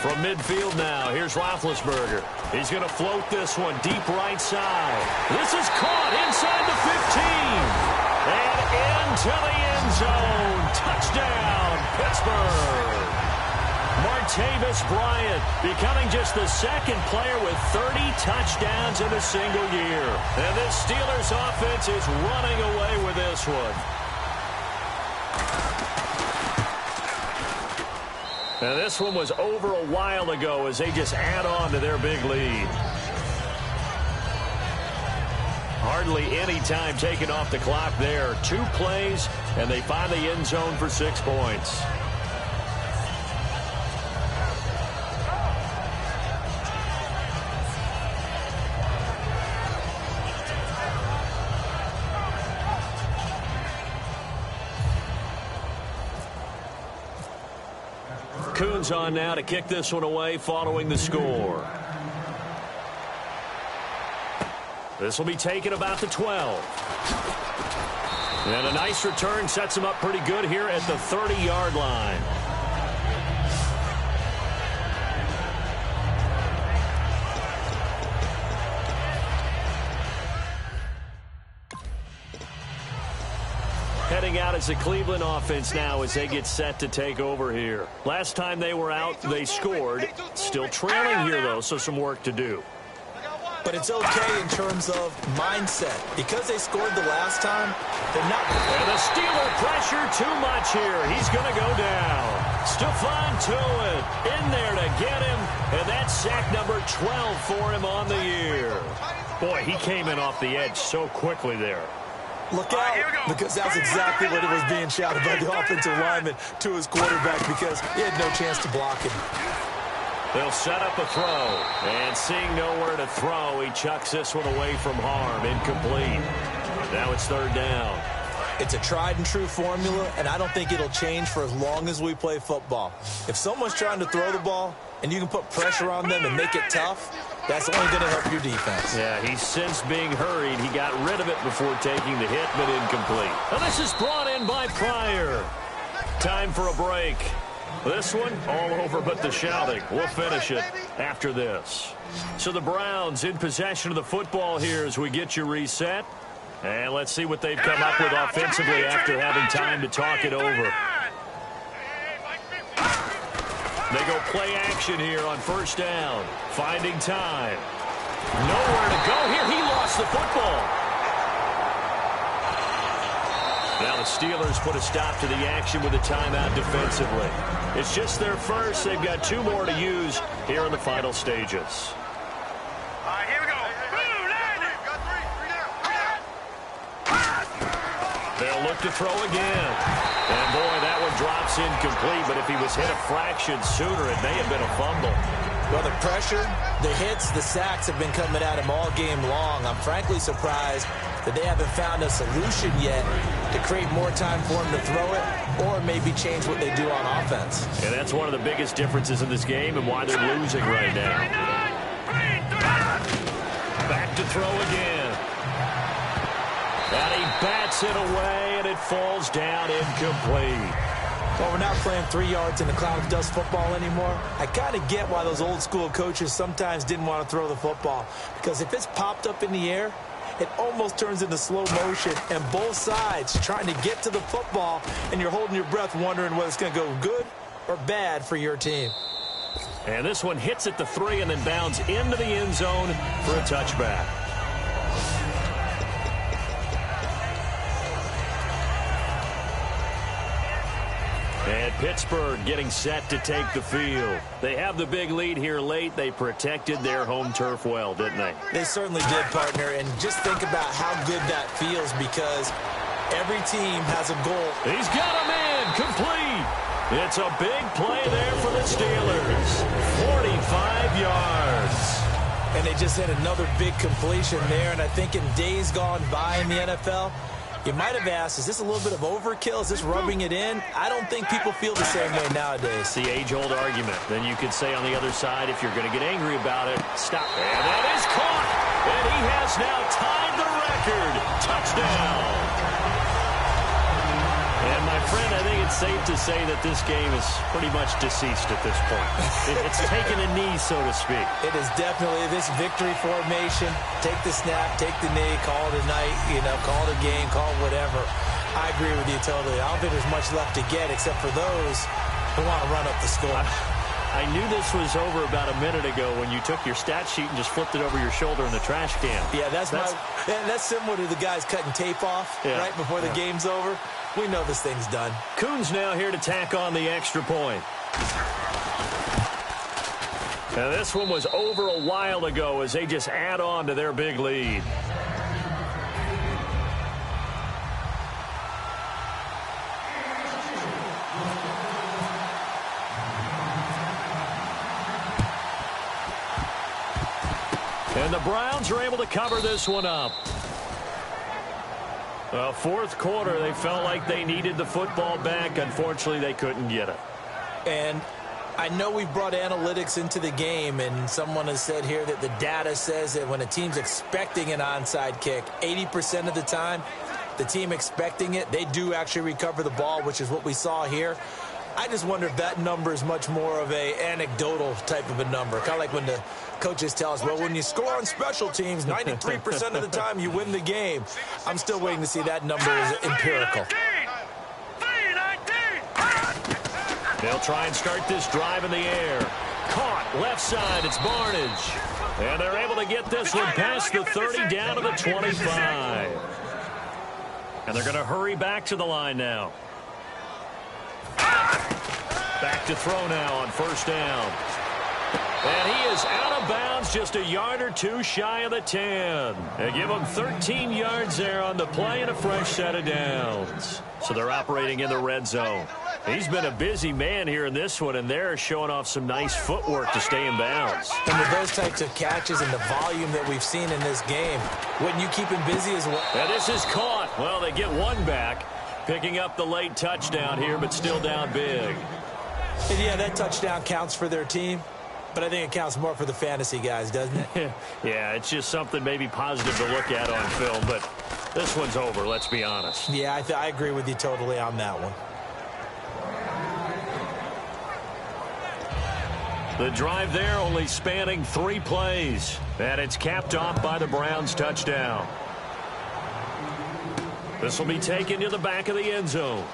From midfield now, here's Roethlisberger. He's going to float this one deep right side. This is caught inside the 15. And into the end zone. Touchdown, Pittsburgh. Martavis Bryant becoming just the second player with 30 touchdowns in a single year. And this Steelers offense is running away with this one. And this one was over a while ago as they just add on to their big lead. Hardly any time taken off the clock there. 2 plays, and they find the end zone for 6 points. Coons on now to kick this one away following the score. This will be taken about the 12. And a nice return sets him up pretty good here at the 30-yard line. Heading out as the Cleveland offense now as they get set to take over here. Last time they were out, they scored. Still trailing here, though, so some work to do. But it's okay in terms of mindset. Because they scored the last time, they're not. And the Steeler pressure too much here. He's going to go down. Stephon Tuitt in there to get him. And that's sack number 12 for him on the year. Boy, he came in off the edge so quickly there. Look out, because that's exactly what it was being shouted by the offensive lineman to his quarterback because he had no chance to block him. They'll set up a throw, and seeing nowhere to throw, he chucks this one away from harm, incomplete. Now it's 3rd down. It's a tried-and-true formula, and I don't think it'll change for as long as we play football. If someone's trying to throw the ball, and you can put pressure on them and make it tough, that's only going to help your defense. Yeah, he's since being hurried. He got rid of it before taking the hit, but incomplete. Now this is brought in by Pryor. Time for a break. This one, all over but the shouting. We'll finish it after this. So the Browns in possession of the football here as we get you reset. And let's see what they've come up with offensively after having time to talk it over. They go play action here on 1st down. Finding time. Nowhere to go here. He lost the football. Now the Steelers put a stop to the action with a timeout defensively. It's just their first. They've got 2 more to use here in the final stages. All right, here we go. They'll look to throw again. And, boy, that one drops incomplete. But if he was hit a fraction sooner, it may have been a fumble. Well, the pressure, the hits, the sacks have been coming at him all game long. I'm frankly surprised that they haven't found a solution yet to create more time for him to throw it or maybe change what they do on offense. And that's one of the biggest differences in this game and why they're losing right now. Back to throw again. And he bats it away, and it falls down incomplete. Well, we're not playing 3 yards in a cloud of dust football anymore. I kind of get why those old school coaches sometimes didn't want to throw the football. Because if it's popped up in the air, it almost turns into slow motion. And both sides trying to get to the football, and you're holding your breath wondering whether it's going to go good or bad for your team. And this one hits at the 3 and then bounds into the end zone for a touchback. And Pittsburgh getting set to take the field. They have the big lead here late. They protected their home turf well, didn't they? They certainly did, partner. And just think about how good that feels because every team has a goal. He's got him in. Complete. It's a big play there for the Steelers. 45 yards. And they just had another big completion there. And I think in days gone by in the NFL, you might have asked, is this a little bit of overkill? Is this rubbing it in? I don't think people feel the same way nowadays. It's the age-old argument. Then you could say on the other side, if you're going to get angry about it, stop. And that is caught. And he has now tied the record. Touchdown. And my friend, I think it's safe to say that this game is pretty much deceased at this point. It's taken a knee, so to speak. It is definitely this victory formation. Take the snap, take the knee, call it a night, call it a game, call it whatever. I agree with you totally. I don't think there's much left to get except for those who want to run up the score. I knew this was over about a minute ago when you took your stat sheet and just flipped it over your shoulder in the trash can. Yeah, that's similar to the guys cutting tape off right before the game's over. We know this thing's done. Coons now here to tack on the extra point. Now this one was over a while ago as they just add on to their big lead. And the Browns are able to cover this one up. Fourth quarter, they felt like they needed the football back. Unfortunately, they couldn't get it. And I know we've brought analytics into the game, and someone has said here that the data says that when a team's expecting an onside kick, 80% of the time, the team expecting it, they do actually recover the ball, which is what we saw here. I just wonder if that number is much more of a anecdotal type of a number. Kind of like when the coaches tell us, well, when you score on special teams, 93% of the time you win the game. I'm still waiting to see that number is empirical. They'll try and start this drive in the air. Caught left side. It's Barnage. And they're able to get this one past the 30 down to the 25. And they're going to hurry back to the line now. Back to throw now on first down. And he is out of bounds just a yard or two shy of the 10. They give him 13 yards there on the play and a fresh set of downs. So they're operating in the red zone. He's been a busy man here in this one, and they're showing off some nice footwork to stay in bounds. And with those types of catches and the volume that we've seen in this game, wouldn't you keep him busy as well? And this is caught. Well, they get one back, picking up the late touchdown here, but still down big. And yeah, that touchdown counts for their team, but I think it counts more for the fantasy guys, doesn't it? Yeah, it's just something maybe positive to look at on film, but this one's over, let's be honest. Yeah, I agree with you totally on that one. The drive there only spanning 3 plays, and it's capped off by the Browns' touchdown. This will be taken to the back of the end zone.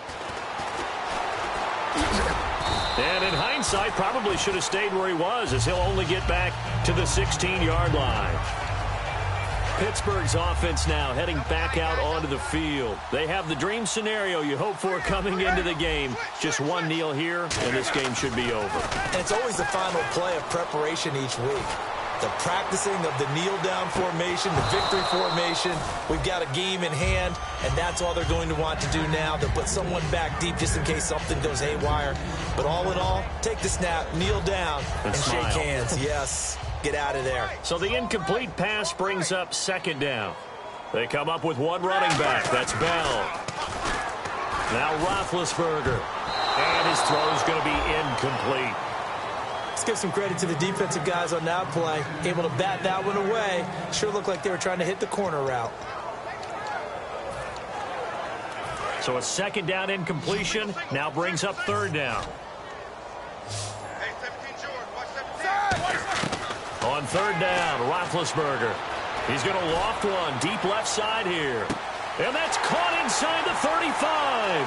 And in hindsight, probably should have stayed where he was, as he'll only get back to the 16-yard line. Pittsburgh's offense now heading back out onto the field. They have the dream scenario you hope for coming into the game. Just one kneel here, and this game should be over. And it's always the final play of preparation each week. The practicing of the kneel-down formation, the victory formation. We've got a game in hand, and that's all they're going to want to do now, to put someone back deep just in case something goes haywire. But all in all, take the snap, kneel down, and shake hands. Yes, get out of there. So the incomplete pass brings up second down. They come up with one running back. That's Bell. Now Roethlisberger. And his throw is going to be incomplete. Let's give some credit to the defensive guys on that play. Able to bat that one away. Sure looked like they were trying to hit the corner route. So a second down incompletion now brings up third down. On third down, Roethlisberger. He's going to loft one deep left side here. And that's caught inside the 35.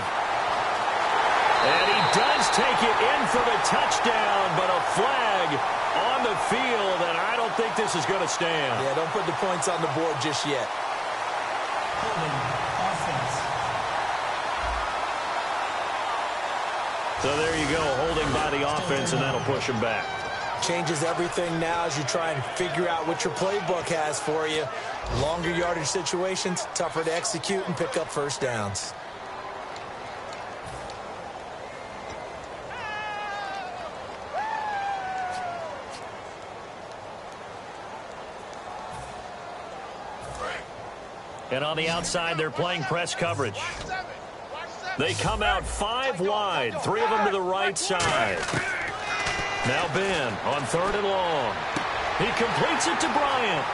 And he does take it in for the touchdown, but a flag on the field, and I don't think this is going to stand. Yeah, don't put the points on the board just yet. So there you go, holding by the offense, and that'll push him back. Changes everything now as you try and figure out what your playbook has for you. Longer yardage situations, tougher to execute and pick up first downs. And on the outside, they're playing press coverage. They come out 5 wide, 3 of them to the right side. Now Ben on third and long. He completes it to Bryant.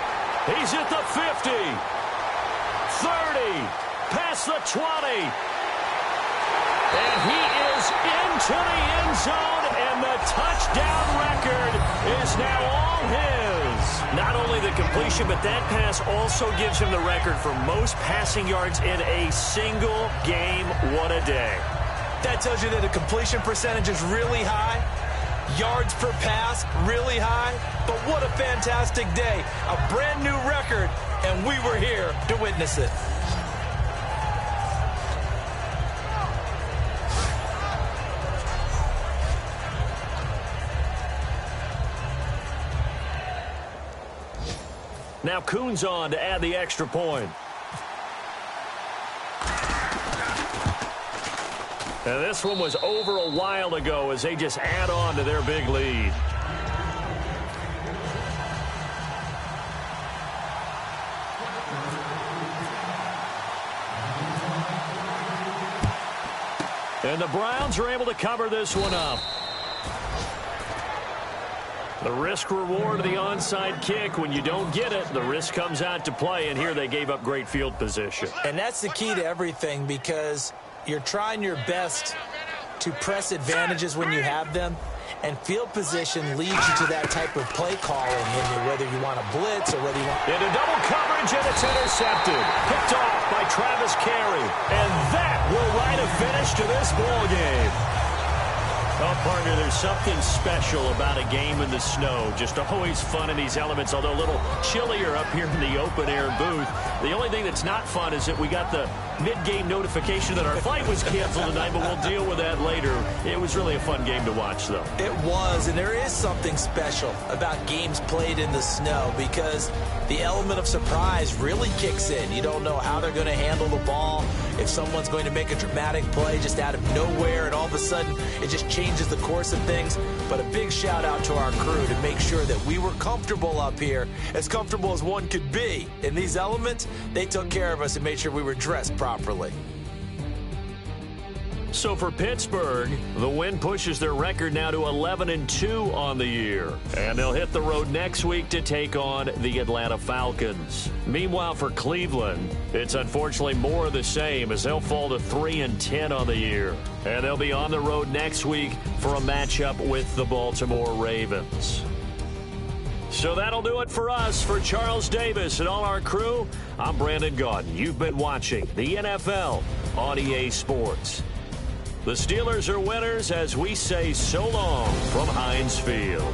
He's at the 50, 30, past the 20. into the end zone, and the touchdown record is now all his. Not only the completion, but that pass also gives him the record for most passing yards in a single game. What a day. That tells you that the completion percentage is really high. Yards per pass, really high. But what a fantastic day. A brand new record, and we were here to witness it. Now Kuhn's on to add the extra point. And this one was over a while ago as they just add on to their big lead. And the Browns are able to cover this one up. The risk reward of the onside kick. When you don't get it, the risk comes out to play, and here they gave up great field position. And that's the key to everything, because you're trying your best to press advantages when you have them, and field position leads you to that type of play calling, whether you want to blitz or whether you want... Into double coverage, and it's intercepted. Picked off by Travis Carey. And that will write a finish to this ball game. Oh, partner, there's something special about a game in the snow. Just always fun in these elements, although a little chillier up here in the open-air booth. The only thing that's not fun is that we got the mid-game notification that our flight was canceled tonight, but we'll deal with that later. It was really a fun game to watch, though. It was, and there is something special about games played in the snow, because the element of surprise really kicks in. You don't know how they're going to handle the ball, if someone's going to make a dramatic play just out of nowhere, and all of a sudden it just changes the course of things. But a big shout out to our crew to make sure that we were comfortable up here, as comfortable as one could be. In these elements, they took care of us and made sure we were dressed properly. So for Pittsburgh, the win pushes their record now to 11-2 on the year. And they'll hit the road next week to take on the Atlanta Falcons. Meanwhile, for Cleveland, it's unfortunately more of the same, as they'll fall to 3-10 on the year. And they'll be on the road next week for a matchup with the Baltimore Ravens. So that'll do it for us. For Charles Davis and all our crew, I'm Brandon Gaudin. You've been watching the NFL on EA Sports. The Steelers are winners as we say so long from Heinz Field.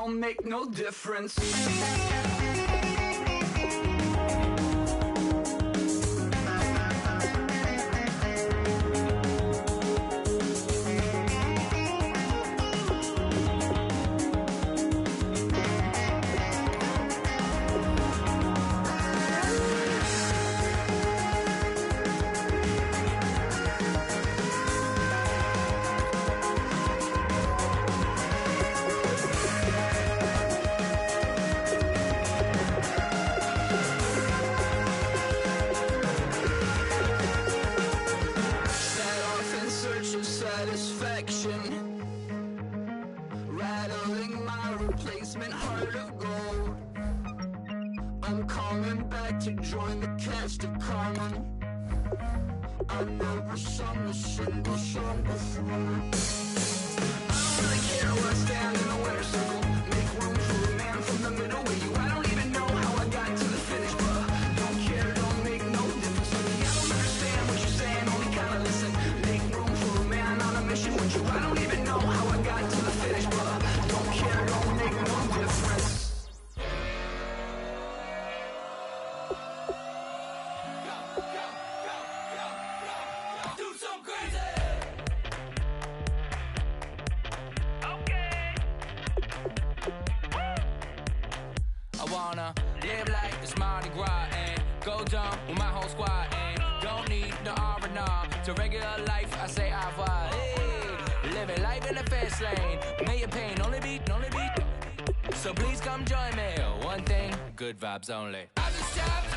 don't make no difference. Rattling my replacement heart of gold. I'm coming back to join the cast of Carmen. I never sung a single song before. I don't really care where I stand in the winner's circle. Make room for a man from the middle with you. I don't even know how I got to the finish, but don't care, don't make no difference to me. I don't understand what you're saying, only kinda listen. Make room for a man on a mission with you. I don't even know how I got to the finish, but don't care, don't make no difference. Do some crazy. I wanna live like it's Mardi Gras and go dumb with my whole squad and don't need no R&R. To regular life, I say au revoir. Hey, living life in the fast lane. May your pain only beat. So please come join me. One thing, good vibes only. I just stopped.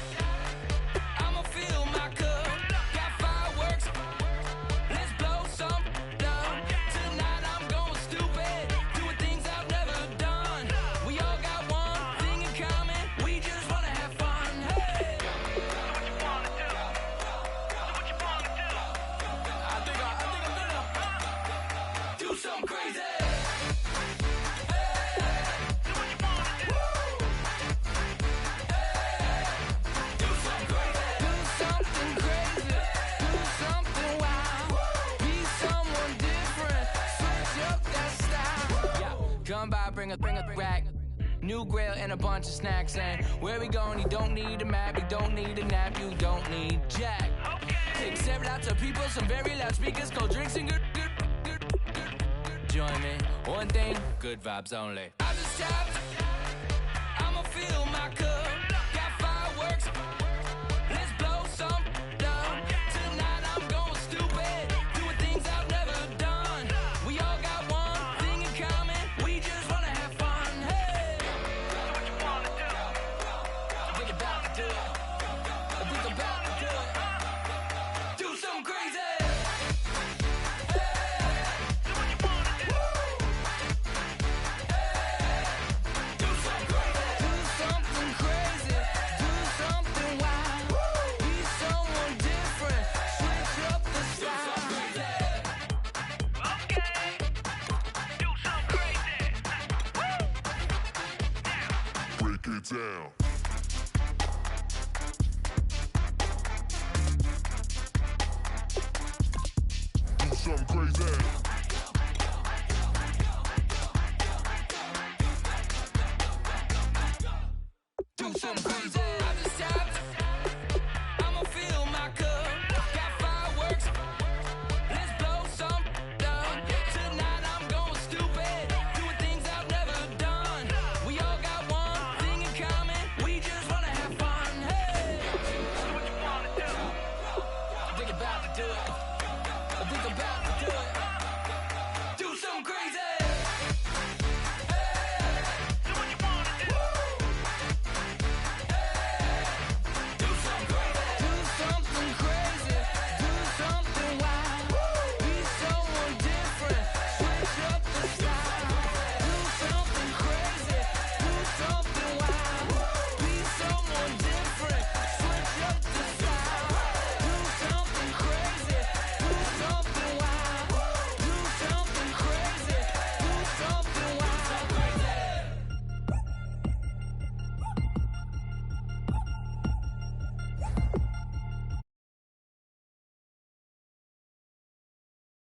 I'ma fill my cup. Got fireworks. Let's blow some down. Tonight I'm going stupid. Doing things I've never done. We all got one thing in common. We just wanna have fun. Hey. I think I'm gonna do something crazy. Come by, bring a rack. New grill and a bunch of snacks. And where we going, you don't need a map. You don't need a nap, you don't need jack. Except lots of people, some very loud speakers, cold drinks and good. Join me, one thing, good vibes only. I just stopped, I'ma fill my cup. Got fireworks, let's blow some down. Tonight I'm going stupid, doing things I've never done. We all got one thing in common, we just wanna have fun. Hey, what you wanna do? I think about to do it. I think about to do it. Do something crazy. Down. Do something crazy.